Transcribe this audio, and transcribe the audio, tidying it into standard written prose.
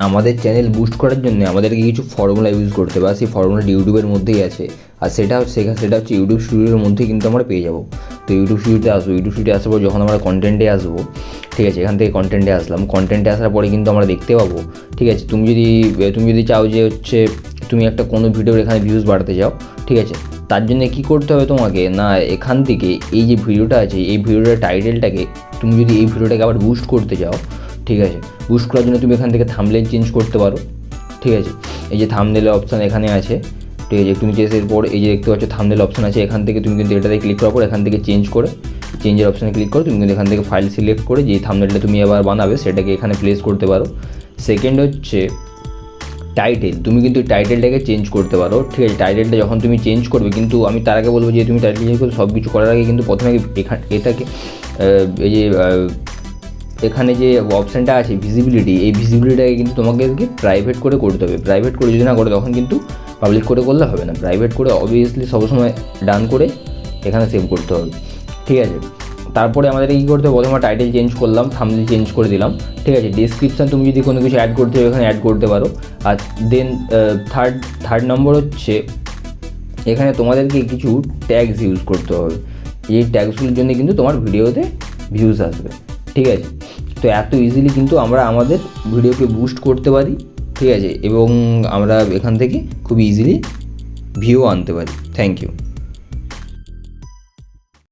আমাদের channel boost করার জন্য আমাদেরকে কিছু ফর্মুলা ইউজ করতে হবে, আর সেই ফর্মুলাটা ইউটিউবের মধ্যেই আছে, আর সেটা হচ্ছে ইউটিউব স্টুডিওর মধ্যেই কিন্তু আমরা পেয়ে যাবো। তো ইউটিউব স্টুডিওতে আসবো, ইউটিউব স্টুডিও আসার পর যখন আমরা কন্টেন্টে আসবো, ঠিক আছে, এখান থেকে কন্টেন্টে আসলাম, কন্টেন্টে আসার পরে কিন্তু আমরা দেখতে পাবো, ঠিক আছে, তুমি যদি চাও যে হচ্ছে তুমি একটা কোনো ভিডিওর এখানে ভিউজ বাড়াতে চাও, ঠিক আছে, তার জন্য কী করতে হবে তোমাকে না, এখান থেকে এই যে ভিডিওটা আছে এই ভিডিওটার টাইটেলটাকে তুমি যদি এই ভিডিওটাকে আবার বুস্ট করতে চাও, ঠিক আছে, বুস্ট করার জন্য তুমি এখান থেকে থাম্বনেল চেঞ্জ করতে পারো, ঠিক আছে, এই যে থাম্বনেলের অপশান এখানে আছে, ঠিক আছে, তুমি চেঞ্জের পর এই যে দেখতে পাচ্ছ থাম্বনেল অপশান আছে, এখান থেকে তুমি কিন্তু এটাতে ক্লিক করার পর এখান থেকে চেঞ্জের অপশানে ক্লিক করো, তুমি কিন্তু এখান থেকে ফাইল সিলেক্ট করে যে থাম্বনেলটা তুমি আবার বানাবে সেটাকে এখানে প্লেস করতে পারো। সেকেন্ড হচ্ছে টাইটেল, তুমি কিন্তু টাইটেলটাকে চেঞ্জ করতে পারো, ঠিক আছে, টাইটেলটা যখন তুমি চেঞ্জ করবে, কিন্তু আমি তার আগে বলবো যে তুমি টাইটেল চেঞ্জ করবে সব কিছু করার আগে কিন্তু প্রথমে এটাকে এই যে এখানে যে অপশানটা আছে ভিজিবিলিটি, এই ভিজিবিলিটিটাকে কিন্তু তোমাকে প্রাইভেট করে করতে হবে। প্রাইভেট করে যদি না করো তখন কিন্তু পাবলিক করে করলে হবে না, প্রাইভেট করে অবভিয়াসলি সবসময় ডান করে এখানে সেভ করতে হবে, ঠিক আছে। তারপরে আমাদের কী করতে হবে, প্রথমে টাইটেল চেঞ্জ করলাম, থাম্বনেল চেঞ্জ করে দিলাম, ঠিক আছে, ডেসক্রিপশান তুমি যদি কোনো কিছু অ্যাড করতে হবে এখানে অ্যাড করতে পারো। আর দেন থার্ড নম্বর হচ্ছে এখানে তোমাদেরকে কিছু ট্যাগস ইউজ করতে হবে, এই ট্যাগসগুলোর জন্য কিন্তু তোমার ভিডিওতে ভিউজ আসবে, ঠিক আছে। তো এত ইজিলি কিন্তু আমরা আমাদের ভিডিওকে বুস্ট করতে পারি, ঠিক আছে, এবং আমরা এখান থেকে খুব ইজিলি ভিউ আনতে পারি। Thank you.